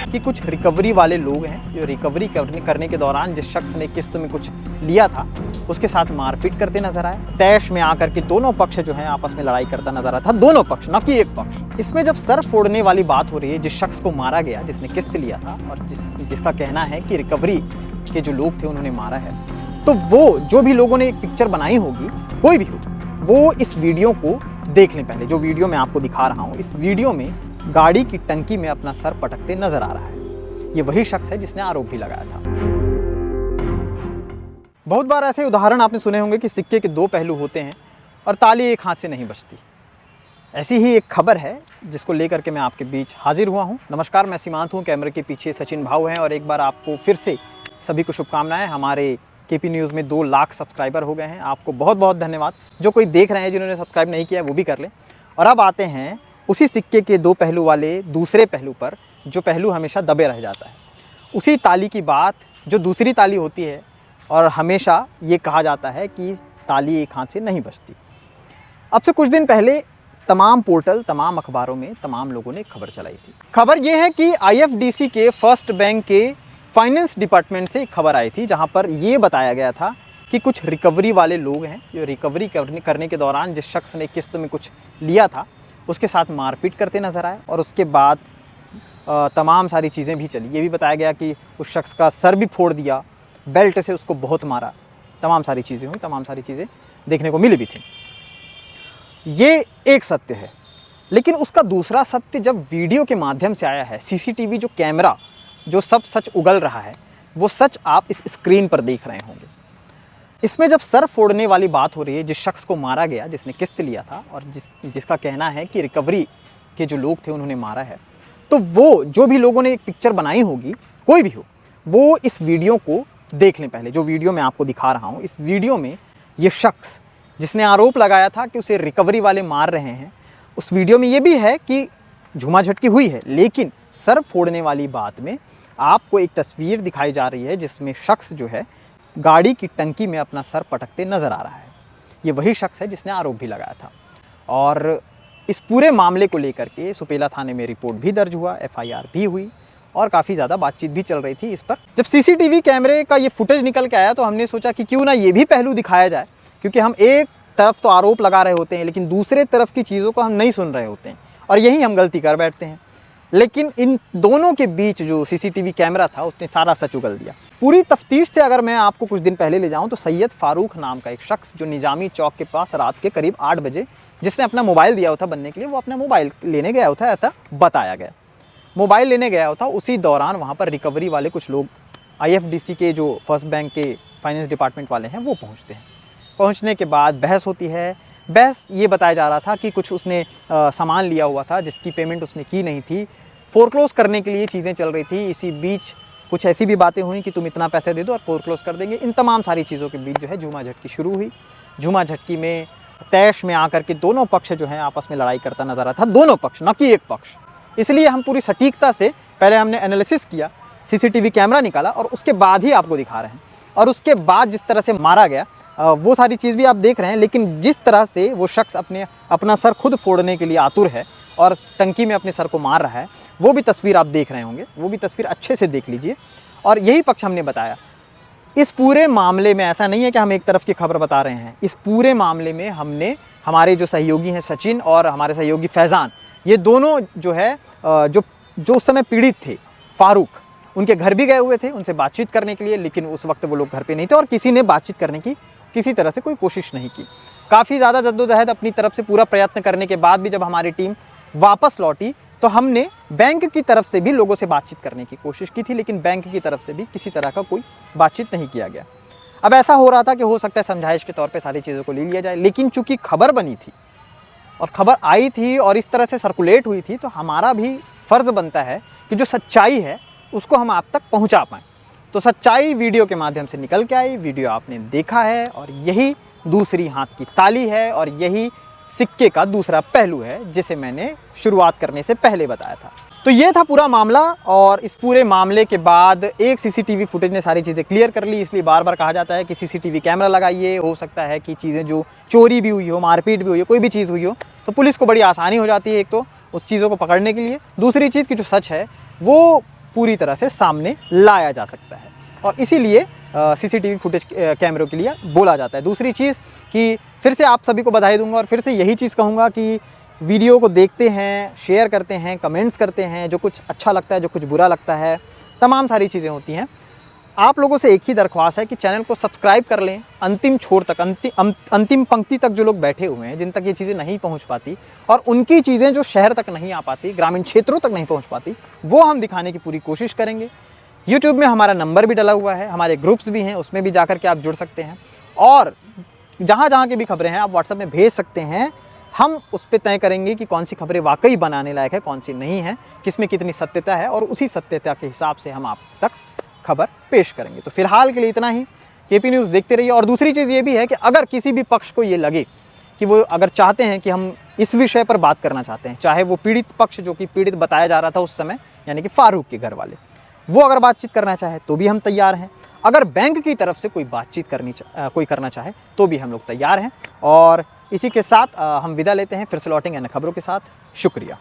कि कुछ रिकवरी वाले लोग हैं जो रिकवरी करने के दौरान जिस शख्स ने किस्त में कुछ लिया था उसके साथ मारपीट करते नजर आए। तैश में आकर के दोनों पक्ष जो हैं आपस में लड़ाई करता नजर आया था, दोनों पक्ष, न कि एक पक्ष। इसमें जब सर फोड़ने वाली बात हो रही है, जिस शख्स को मारा गया जिसने किस्त लिया था और जिसका कहना है कि रिकवरी के जो लोग थे उन्होंने मारा है, तो वो जो भी लोगों ने एक पिक्चर बनाई होगी, कोई भी हो, वो इस वीडियो को देख लें। पहले जो वीडियो मैं आपको दिखा रहा हूँ, इस वीडियो में गाड़ी की टंकी में अपना सर पटकते नजर आ रहा है। ये वही शख्स है जिसने आरोप भी लगाया था। बहुत बार ऐसे उदाहरण आपने सुने होंगे कि सिक्के के दो पहलू होते हैं और ताली एक हाथ से नहीं बजती। ऐसी ही एक खबर है जिसको लेकर के मैं आपके बीच हाजिर हुआ हूं। नमस्कार, मैं सीमांत हूं, कैमरे के पीछे सचिन भाऊ हैं और एक बार आपको फिर से सभी को शुभकामनाएं। हमारे केपी न्यूज़ में 2 लाख सब्सक्राइबर हो गए हैं, आपको बहुत बहुत धन्यवाद। जो कोई देख रहे हैं, जिन्होंने सब्सक्राइब नहीं किया है वो भी कर लें। और अब आते हैं उसी सिक्के के दो पहलू वाले दूसरे पहलू पर, जो पहलू हमेशा दबे रह जाता है। उसी ताली की बात जो दूसरी ताली होती है और हमेशा ये कहा जाता है कि ताली एक हाथ से नहीं बजती। अब से कुछ दिन पहले तमाम पोर्टल, तमाम अखबारों में तमाम लोगों ने खबर चलाई थी। खबर ये है कि IFDC के फर्स्ट बैंक के फाइनेंस डिपार्टमेंट से एक खबर आई थी, जहाँ पर ये बताया गया था कि कुछ रिकवरी वाले लोग हैं जो रिकवरी करने के दौरान जिस शख्स ने किस्त में कुछ लिया था उसके साथ मारपीट करते नजर आए और उसके बाद तमाम सारी चीज़ें भी चली। ये भी बताया गया कि उस शख्स का सर भी फोड़ दिया, बेल्ट से उसको बहुत मारा, तमाम सारी चीज़ें हुई, तमाम सारी चीज़ें देखने को मिली भी थी। ये एक सत्य है, लेकिन उसका दूसरा सत्य जब वीडियो के माध्यम से आया है, CCTV जो कैमरा जो सब सच उगल रहा है, वो सच आप इस स्क्रीन पर देख रहे होंगे। इसमें जब सर फोड़ने वाली बात हो रही है, जिस शख्स को मारा गया जिसने किस्त लिया था और जिसका कहना है कि रिकवरी के जो लोग थे उन्होंने मारा है, तो वो जो भी लोगों ने एक पिक्चर बनाई होगी, कोई भी हो, वो इस वीडियो को देख लें। पहले जो वीडियो मैं आपको दिखा रहा हूँ, इस वीडियो में ये शख्स जिसने आरोप लगाया था कि उसे रिकवरी वाले मार रहे हैं, उस वीडियो में ये भी है कि झूमाझटकी हुई है, लेकिन सर फोड़ने वाली बात में आपको एक तस्वीर दिखाई जा रही है जिसमें शख्स जो है गाड़ी की टंकी में अपना सर पटकते नज़र आ रहा है। ये वही शख्स है जिसने आरोप भी लगाया था। और इस पूरे मामले को लेकर के सुपेला थाने में रिपोर्ट भी दर्ज हुआ, FIR भी हुई और काफ़ी ज़्यादा बातचीत भी चल रही थी इस पर। जब CCTV कैमरे का ये फुटेज निकल के आया तो हमने सोचा कि क्यों ना ये भी पहलू दिखाया जाए, क्योंकि हम एक तरफ तो आरोप लगा रहे होते हैं लेकिन दूसरे तरफ की चीज़ों को हम नहीं सुन रहे होते हैं और यही हम गलती कर बैठते हैं। लेकिन इन दोनों के बीच जो CCTV कैमरा था उसने सारा सच उगल दिया। पूरी तफ्तीश से अगर मैं आपको कुछ दिन पहले ले जाऊं तो सैयद फारूक नाम का एक शख्स जो निजामी चौक के पास रात के करीब 8 बजे जिसने अपना मोबाइल दिया था बनने के लिए, वो अपना मोबाइल लेने गया था, ऐसा बताया गया। मोबाइल लेने गया था, उसी दौरान वहाँ पर रिकवरी वाले कुछ लोग IFDC के जो फर्स्ट बैंक के फाइनेंस डिपार्टमेंट वाले हैं वो पहुँचते हैं। पहुँचने के बाद बहस होती है। बहस ये बताया जा रहा था कि कुछ उसने सामान लिया हुआ था जिसकी पेमेंट उसने की नहीं थी, फोरक्लोज करने के लिए चीज़ें चल रही थी। इसी बीच कुछ ऐसी भी बातें हुई कि तुम इतना पैसे दे दो और फोरक्लोज कर देंगे। इन तमाम सारी चीज़ों के बीच जो है झूमाझटकी शुरू हुई। झूमाझटकी में तैश में आकर के दोनों पक्ष जो हैं आपस में लड़ाई करता नजर आता था, दोनों पक्ष, न कि एक पक्ष। इसलिए हम पूरी सटीकता से पहले हमने एनालिसिस किया, CCTV कैमरा निकाला और उसके बाद ही आपको दिखा रहे हैं। और उसके बाद जिस तरह से मारा गया वो सारी चीज़ भी आप देख रहे हैं, लेकिन जिस तरह से वो शख्स अपना सर खुद फोड़ने के लिए आतुर है और टंकी में अपने सर को मार रहा है, वो भी तस्वीर आप देख रहे होंगे। वो भी तस्वीर अच्छे से देख लीजिए। और यही पक्ष हमने बताया। इस पूरे मामले में ऐसा नहीं है कि हम एक तरफ की खबर बता रहे हैं। इस पूरे मामले में हमने, हमारे जो सहयोगी हैं सचिन और हमारे सहयोगी फैज़ान, ये दोनों जो है जो उस समय पीड़ित थे, फारूक, उनके घर भी गए हुए थे उनसे बातचीत करने के लिए, लेकिन उस वक्त वो लोग घर पे नहीं थे और किसी ने बातचीत करने की किसी तरह से कोई कोशिश नहीं की। काफ़ी ज़्यादा जद्दोजहद अपनी तरफ से पूरा प्रयत्न करने के बाद भी जब हमारी टीम वापस लौटी तो हमने बैंक की तरफ से भी लोगों से बातचीत करने की कोशिश की थी, लेकिन बैंक की तरफ से भी किसी तरह का कोई बातचीत नहीं किया गया। अब ऐसा हो रहा था कि हो सकता है समझाइश के तौर पे सारी चीज़ों को ले लिया जाए, लेकिन चूंकि खबर बनी थी और खबर आई थी और इस तरह से सर्कुलेट हुई थी, तो हमारा भी फ़र्ज़ बनता है कि जो सच्चाई है उसको हम आप तक पहुँचा पाएँ। तो सच्चाई वीडियो के माध्यम से निकल के आई, वीडियो आपने देखा है और यही दूसरी हाथ की ताली है और यही सिक्के का दूसरा पहलू है, जिसे मैंने शुरुआत करने से पहले बताया था। तो ये था पूरा मामला, और इस पूरे मामले के बाद एक सीसीटीवी फुटेज ने सारी चीज़ें क्लियर कर ली। इसलिए बार बार कहा जाता है कि सीसीटीवी कैमरा लगाइए। हो सकता है कि चीज़ें जो चोरी भी हुई हो, मारपीट भी हुई हो, कोई भी चीज़ हुई हो, तो पुलिस को बड़ी आसानी हो जाती है एक तो उस चीज़ों को पकड़ने के लिए। दूसरी चीज़ की जो सच है वो पूरी तरह से सामने लाया जा सकता है, और इसीलिए सीसीटीवी फुटेज कैमरों के लिए बोला जाता है। दूसरी चीज़ कि फिर से आप सभी को बधाई दूंगा, और फिर से यही चीज़ कहूँगा कि वीडियो को देखते हैं, शेयर करते हैं, कमेंट्स करते हैं, जो कुछ अच्छा लगता है, जो कुछ बुरा लगता है, तमाम सारी चीज़ें होती हैं। आप लोगों से एक ही दरख्वास्त है कि चैनल को सब्सक्राइब कर लें अंतिम छोर तक, अंतिम पंक्ति तक जो लोग बैठे हुए हैं, जिन तक ये चीज़ें नहीं पहुंच पाती, और उनकी चीज़ें जो शहर तक नहीं आ पाती, ग्रामीण क्षेत्रों तक नहीं पहुंच पाती, वो हम दिखाने की पूरी कोशिश करेंगे। यूट्यूब में हमारा नंबर भी डला हुआ है, हमारे ग्रुप्स भी हैं, उसमें भी जाकर के आप जुड़ सकते हैं, और जहाँ जहाँ की भी खबरें हैं आप व्हाट्सएप में भेज सकते हैं। हम उस पर तय करेंगे कि कौन सी खबरें वाकई बनाने लायक है, कौन सी नहीं है, किसमें कितनी सत्यता है, और उसी सत्यता के हिसाब से हम आप तक खबर पेश करेंगे। तो फिलहाल के लिए इतना ही। केपी न्यूज़ देखते रहिए। और दूसरी चीज़ ये भी है कि अगर किसी भी पक्ष को ये लगे कि वो अगर चाहते हैं कि हम इस विषय पर बात करना चाहते हैं, चाहे वो पीड़ित पक्ष, जो कि पीड़ित बताया जा रहा था उस समय, यानी कि फारूक के घर वाले, वो अगर बातचीत करना चाहे तो भी हम तैयार हैं। अगर बैंक की तरफ से कोई बातचीत कोई करना चाहे तो भी हम लोग तैयार हैं। और इसी के साथ हम विदा लेते हैं, फिर से लौटेंगे अन्य खबरों के साथ। शुक्रिया।